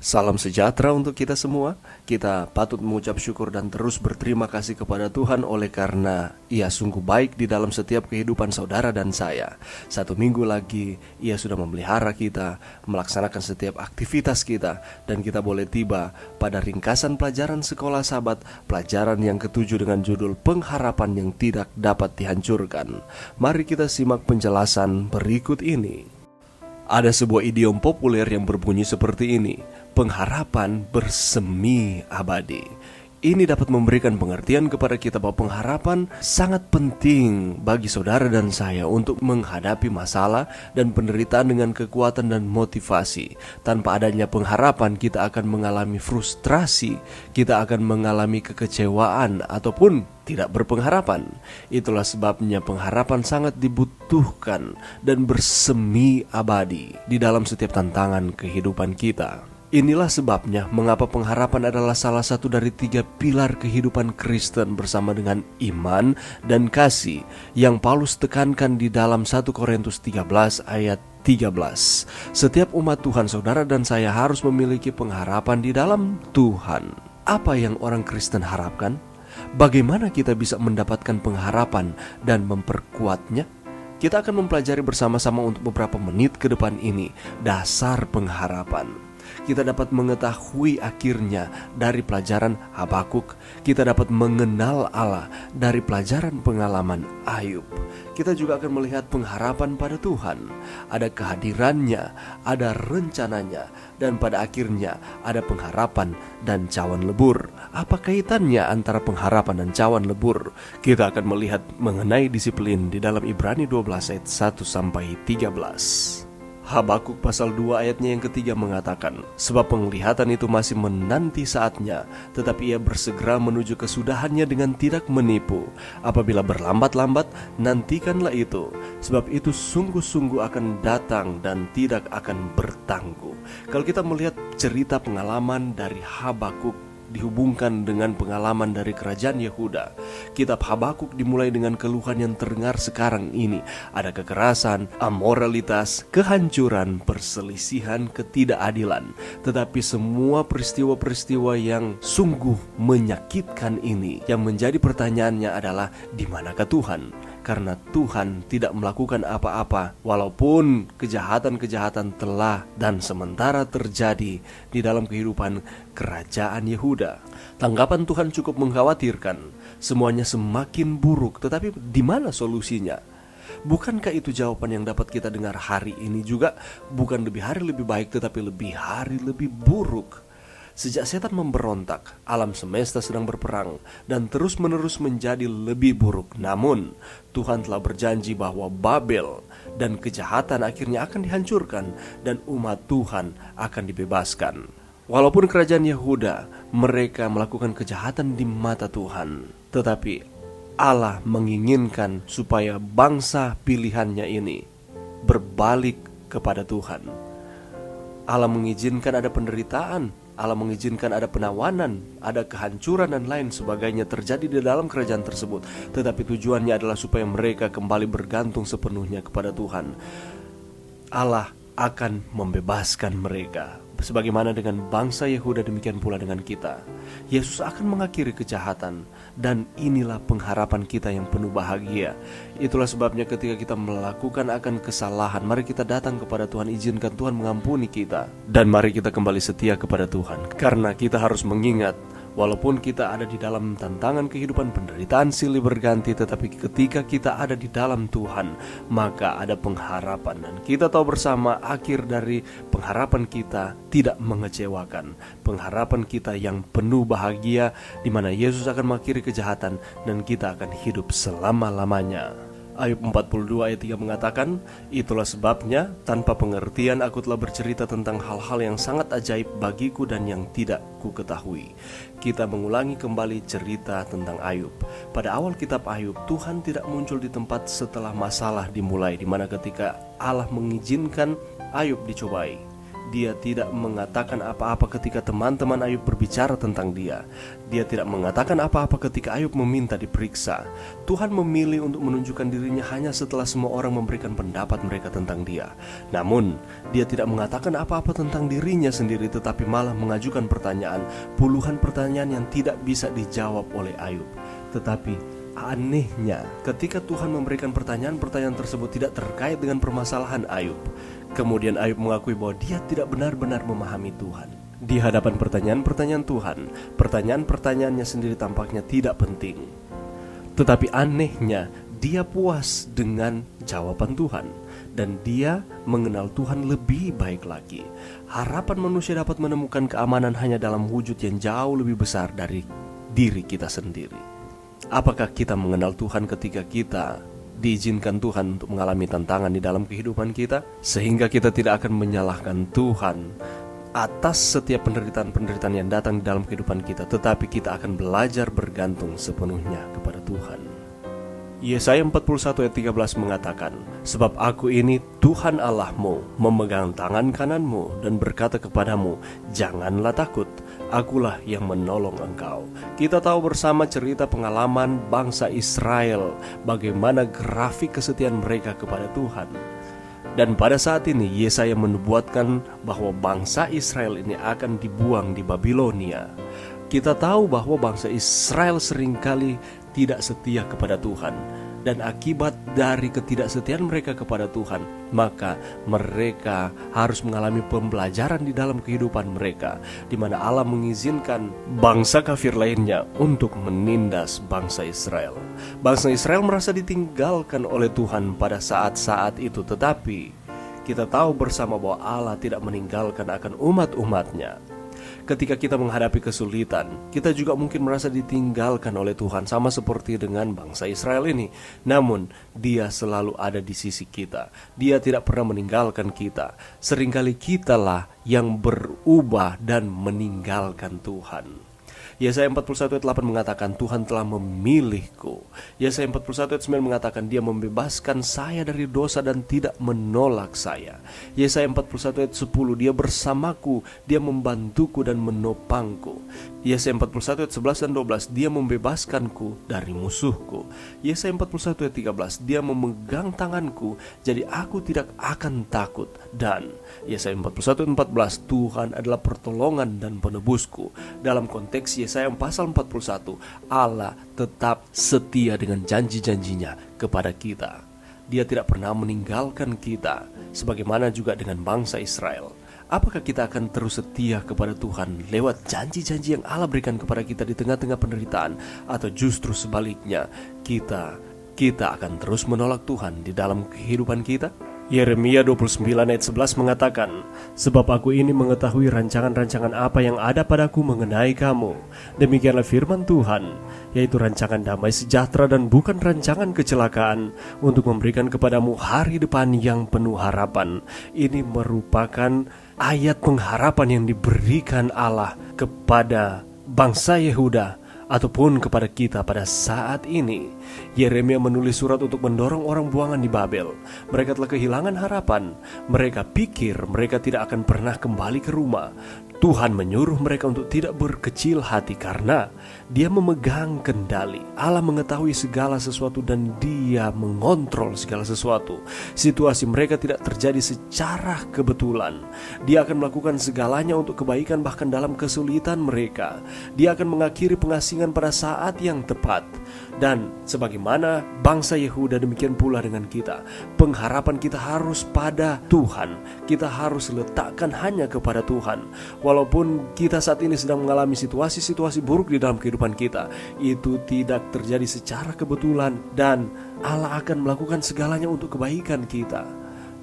Salam sejahtera untuk kita semua. Kita patut mengucap syukur dan terus berterima kasih kepada Tuhan oleh karena Ia sungguh baik di dalam setiap kehidupan saudara dan saya. Satu minggu lagi Ia sudah memelihara kita, melaksanakan setiap aktivitas kita, dan kita boleh tiba pada ringkasan pelajaran sekolah Sabat, pelajaran yang ketujuh dengan judul Pengharapan yang Tidak Dapat Dihancurkan. Mari kita simak penjelasan berikut ini. Ada sebuah idiom populer yang berbunyi seperti ini: pengharapan bersemi abadi. Ini dapat memberikan pengertian kepada kita bahwa pengharapan sangat penting bagi saudara dan saya untuk menghadapi masalah dan penderitaan dengan kekuatan dan motivasi. Tanpa adanya pengharapan, kita akan mengalami frustrasi, kita akan mengalami kekecewaan ataupun tidak berpengharapan. Itulah sebabnya pengharapan sangat dibutuhkan dan bersemi abadi di dalam setiap tantangan kehidupan kita. Inilah sebabnya mengapa pengharapan adalah salah satu dari 3 pilar kehidupan Kristen bersama dengan iman dan kasih yang Paulus tekankan di dalam 1 Korintus 13 ayat 13. Setiap umat Tuhan, saudara dan saya, harus memiliki pengharapan di dalam Tuhan. Apa yang orang Kristen harapkan? Bagaimana kita bisa mendapatkan pengharapan dan memperkuatnya? Kita akan mempelajari bersama-sama untuk beberapa menit ke depan ini dasar pengharapan. Kita dapat mengetahui akhirnya dari pelajaran Habakuk. Kita dapat mengenal Allah dari pelajaran pengalaman Ayub. Kita juga akan melihat pengharapan pada Tuhan. Ada kehadirannya, ada rencananya, dan pada akhirnya ada pengharapan dan cawan lebur. Apa kaitannya antara pengharapan dan cawan lebur? Kita akan melihat mengenai disiplin di dalam Ibrani 12 ayat 1-13. Habakuk pasal 2 ayatnya yang ketiga mengatakan, sebab penglihatan itu masih menanti saatnya, tetapi ia bersegera menuju kesudahannya dengan tidak menipu. Apabila berlambat-lambat, nantikanlah itu, sebab itu sungguh-sungguh akan datang dan tidak akan bertangguh. Kalau kita melihat cerita pengalaman dari Habakuk dihubungkan dengan pengalaman dari kerajaan Yehuda, kitab Habakuk dimulai dengan keluhan yang terdengar sekarang ini. Ada kekerasan, amoralitas, kehancuran, perselisihan, ketidakadilan. Tetapi semua peristiwa-peristiwa yang sungguh menyakitkan ini, yang menjadi pertanyaannya adalah, di manakah Tuhan? Karena Tuhan tidak melakukan apa-apa walaupun kejahatan-kejahatan telah dan sementara terjadi di dalam kehidupan kerajaan Yehuda. Tanggapan Tuhan cukup mengkhawatirkan. Semuanya semakin buruk, tetapi di mana solusinya? Bukankah itu jawaban yang dapat kita dengar hari ini juga? Bukan lebih hari lebih baik, tetapi lebih hari lebih buruk. Sejak setan memberontak, alam semesta sedang berperang dan terus-menerus menjadi lebih buruk. Namun, Tuhan telah berjanji bahwa Babel dan kejahatan akhirnya akan dihancurkan dan umat Tuhan akan dibebaskan. Walaupun kerajaan Yehuda, mereka melakukan kejahatan di mata Tuhan, tetapi Allah menginginkan supaya bangsa pilihannya ini berbalik kepada Tuhan. Allah mengizinkan ada penderitaan, Allah mengizinkan ada penawanan, ada kehancuran dan lain sebagainya terjadi di dalam kerajaan tersebut. Tetapi tujuannya adalah supaya mereka kembali bergantung sepenuhnya kepada Tuhan. Allah akan membebaskan mereka. Sebagaimana dengan bangsa Yehuda, demikian pula dengan kita. Yesus akan mengakhiri kejahatan, dan inilah pengharapan kita yang penuh bahagia. Itulah sebabnya ketika kita melakukan akan kesalahan, mari kita datang kepada Tuhan, izinkan Tuhan mengampuni kita, dan mari kita kembali setia kepada Tuhan. Karena kita harus mengingat, walaupun kita ada di dalam tantangan kehidupan, penderitaan silih berganti, tetapi ketika kita ada di dalam Tuhan, maka ada pengharapan. Dan kita tahu bersama akhir dari pengharapan kita tidak mengecewakan. Pengharapan kita yang penuh bahagia, di mana Yesus akan mengakhiri kejahatan dan kita akan hidup selama-lamanya. Ayub 42 ayat 3 mengatakan, itulah sebabnya tanpa pengertian aku telah bercerita tentang hal-hal yang sangat ajaib bagiku dan yang tidak ku ketahui. Kita mengulangi kembali cerita tentang Ayub. Pada awal kitab Ayub, Tuhan tidak muncul di tempat setelah masalah dimulai, di mana ketika Allah mengizinkan Ayub dicobai. Dia tidak mengatakan apa-apa ketika teman-teman Ayub berbicara tentang dia. Dia tidak mengatakan apa-apa ketika Ayub meminta diperiksa. Tuhan memilih untuk menunjukkan dirinya hanya setelah semua orang memberikan pendapat mereka tentang dia. Namun, dia tidak mengatakan apa-apa tentang dirinya sendiri, tetapi malah mengajukan pertanyaan, puluhan pertanyaan yang tidak bisa dijawab oleh Ayub. Tetapi anehnya, ketika Tuhan memberikan pertanyaan-pertanyaan tersebut tidak terkait dengan permasalahan Ayub, kemudian Ayub mengakui bahwa dia tidak benar-benar memahami Tuhan. Di hadapan pertanyaan-pertanyaan Tuhan, pertanyaan-pertanyaannya sendiri tampaknya tidak penting. Tetapi anehnya, dia puas dengan jawaban Tuhan, dan dia mengenal Tuhan lebih baik lagi. Harapan manusia dapat menemukan keamanan hanya dalam wujud yang jauh lebih besar dari diri kita sendiri. Apakah kita mengenal Tuhan ketika kita diizinkan Tuhan untuk mengalami tantangan di dalam kehidupan kita, sehingga kita tidak akan menyalahkan Tuhan atas setiap penderitaan-penderitaan yang datang di dalam kehidupan kita, tetapi kita akan belajar bergantung sepenuhnya kepada Tuhan. Yesaya 41 ayat 13 mengatakan, "Sebab aku ini Tuhan Allahmu, memegang tangan kananmu dan berkata kepadamu, janganlah takut, akulah yang menolong engkau." Kita tahu bersama cerita pengalaman bangsa Israel, bagaimana grafik kesetiaan mereka kepada Tuhan. Dan pada saat ini Yesaya menubuatkan bahwa bangsa Israel ini akan dibuang di Babilonia. Kita tahu bahwa bangsa Israel seringkali tidak setia kepada Tuhan, dan akibat dari ketidaksetiaan mereka kepada Tuhan, maka mereka harus mengalami pembelajaran di dalam kehidupan mereka, di mana Allah mengizinkan bangsa kafir lainnya untuk menindas bangsa Israel. Bangsa Israel merasa ditinggalkan oleh Tuhan pada saat-saat itu, tetapi kita tahu bersama bahwa Allah tidak meninggalkan akan umat-umatnya. Ketika kita menghadapi kesulitan, kita juga mungkin merasa ditinggalkan oleh Tuhan, sama seperti dengan bangsa Israel ini. Namun, Dia selalu ada di sisi kita. Dia tidak pernah meninggalkan kita. Seringkali kitalah yang berubah dan meninggalkan Tuhan. Yesaya 41 ayat 8 mengatakan, Tuhan telah memilihku. Yesaya 41 ayat 9 mengatakan, Dia membebaskan saya dari dosa dan tidak menolak saya. Yesaya 41 ayat 10, Dia bersamaku, Dia membantuku dan menopangku. Yesaya 41 ayat 11 dan 12, Dia membebaskanku dari musuhku. Yesaya 41 ayat 13, Dia memegang tanganku, jadi aku tidak akan takut. Dan Yesaya 41 ayat 14, Tuhan adalah pertolongan dan penebusku. Dalam konteks Yesaya pasal 41, Allah tetap setia dengan janji-janjinya kepada kita. Dia tidak pernah meninggalkan kita, sebagaimana juga dengan bangsa Israel. Apakah kita akan terus setia kepada Tuhan lewat janji-janji yang Allah berikan kepada kita di tengah-tengah penderitaan, atau justru sebaliknya, kita akan terus menolak Tuhan di dalam kehidupan kita? Yeremia 29 ayat 11 mengatakan, "Sebab aku ini mengetahui rancangan-rancangan apa yang ada padaku mengenai kamu. Demikianlah firman Tuhan, yaitu rancangan damai sejahtera dan bukan rancangan kecelakaan, untuk memberikan kepadamu hari depan yang penuh harapan." Ini merupakan ayat pengharapan yang diberikan Allah kepada bangsa Yehuda ataupun kepada kita pada saat ini. Yeremia menulis surat untuk mendorong orang buangan di Babel. Mereka telah kehilangan harapan. Mereka pikir mereka tidak akan pernah kembali ke rumah. Tuhan menyuruh mereka untuk tidak berkecil hati karena Dia memegang kendali. Allah mengetahui segala sesuatu dan Dia mengontrol segala sesuatu. Situasi mereka tidak terjadi secara kebetulan. Dia akan melakukan segalanya untuk kebaikan bahkan dalam kesulitan mereka. Dia akan mengakhiri pengasingan pada saat yang tepat. Dan sebagaimana bangsa Yehuda, demikian pula dengan kita. Pengharapan kita harus pada Tuhan. Kita harus letakkan hanya kepada Tuhan. Walaupun kita saat ini sedang mengalami situasi-situasi buruk di dalam kehidupan kita, itu tidak terjadi secara kebetulan, dan Allah akan melakukan segalanya untuk kebaikan kita.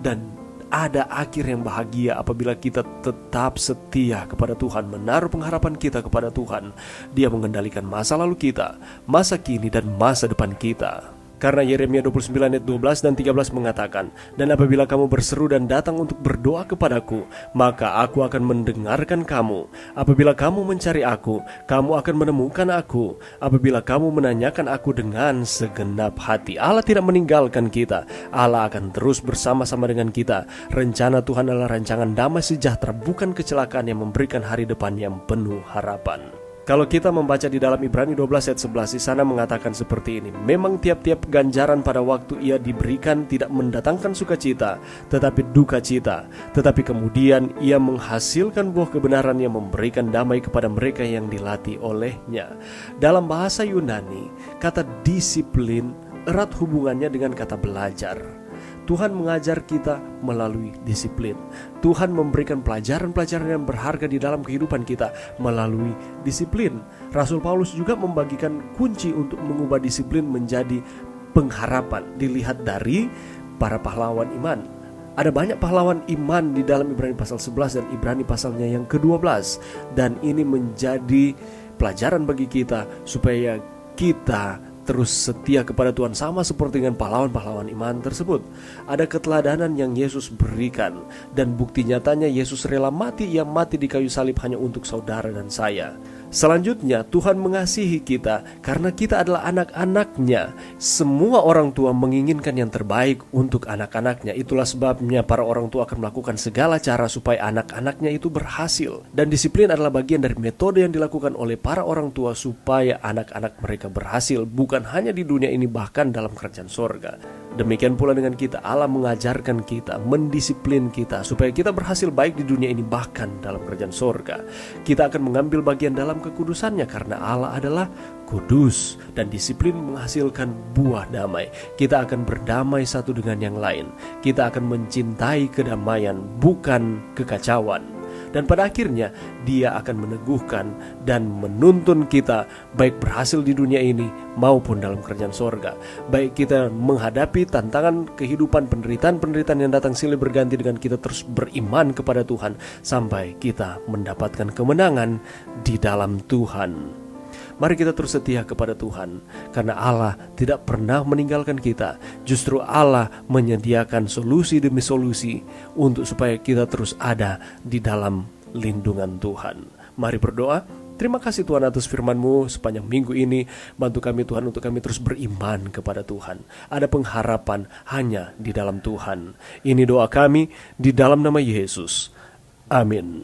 Dan ada akhir yang bahagia apabila kita tetap setia kepada Tuhan, menaruh pengharapan kita kepada Tuhan. Dia mengendalikan masa lalu kita, masa kini, dan masa depan kita. Karena Yeremia 29 ayat 12 dan 13 mengatakan, "Dan apabila kamu berseru dan datang untuk berdoa kepadaku, maka aku akan mendengarkan kamu. Apabila kamu mencari aku, kamu akan menemukan aku. Apabila kamu menanyakan aku dengan segenap hati." Allah tidak meninggalkan kita. Allah akan terus bersama-sama dengan kita. Rencana Tuhan adalah rancangan damai sejahtera, bukan kecelakaan, yang memberikan hari depan yang penuh harapan. Kalau kita membaca di dalam Ibrani 12 ayat 11, di sana mengatakan seperti ini, "Memang tiap-tiap ganjaran pada waktu ia diberikan tidak mendatangkan sukacita, tetapi duka cita. Tetapi kemudian ia menghasilkan buah kebenaran yang memberikan damai kepada mereka yang dilatih olehnya." Dalam bahasa Yunani, kata disiplin erat hubungannya dengan kata belajar. Tuhan mengajar kita melalui disiplin. Tuhan memberikan pelajaran-pelajaran yang berharga di dalam kehidupan kita melalui disiplin. Rasul Paulus juga membagikan kunci untuk mengubah disiplin menjadi pengharapan. Dilihat dari para pahlawan iman. Ada banyak pahlawan iman di dalam Ibrani pasal 11 dan Ibrani pasalnya yang ke-12. Dan ini menjadi pelajaran bagi kita supaya kita terus setia kepada Tuhan, sama seperti dengan pahlawan-pahlawan iman tersebut. Ada keteladanan yang Yesus berikan, dan bukti nyatanya Yesus rela mati. Ia mati di kayu salib hanya untuk saudara dan saya. Selanjutnya, Tuhan mengasihi kita karena kita adalah anak-anaknya. Semua orang tua menginginkan yang terbaik untuk anak-anaknya. Itulah sebabnya para orang tua akan melakukan segala cara supaya anak-anaknya itu berhasil. Dan disiplin adalah bagian dari metode yang dilakukan oleh para orang tua supaya anak-anak mereka berhasil, bukan hanya di dunia ini, bahkan dalam kerajaan sorga. Demikian pula dengan kita. Allah mengajarkan kita, mendisiplin kita supaya kita berhasil baik di dunia ini, bahkan dalam kerajaan sorga. Kita akan mengambil bagian dalam kekudusannya karena Allah adalah kudus, dan disiplin menghasilkan buah damai. Kita akan berdamai satu dengan yang lain. Kita akan mencintai kedamaian, bukan kekacauan. Dan pada akhirnya Dia akan meneguhkan dan menuntun kita baik berhasil di dunia ini maupun dalam kerajaan sorga. Baik kita menghadapi tantangan kehidupan, penderitaan-penderitaan yang datang silih berganti, dengan kita terus beriman kepada Tuhan sampai kita mendapatkan kemenangan di dalam Tuhan. Mari kita terus setia kepada Tuhan, karena Allah tidak pernah meninggalkan kita. Justru Allah menyediakan solusi demi solusi untuk supaya kita terus ada di dalam lindungan Tuhan. Mari berdoa. Terima kasih Tuhan atas firman-Mu sepanjang minggu ini. Bantu kami Tuhan untuk kami terus beriman kepada Tuhan. Ada pengharapan hanya di dalam Tuhan. Ini doa kami di dalam nama Yesus. Amin.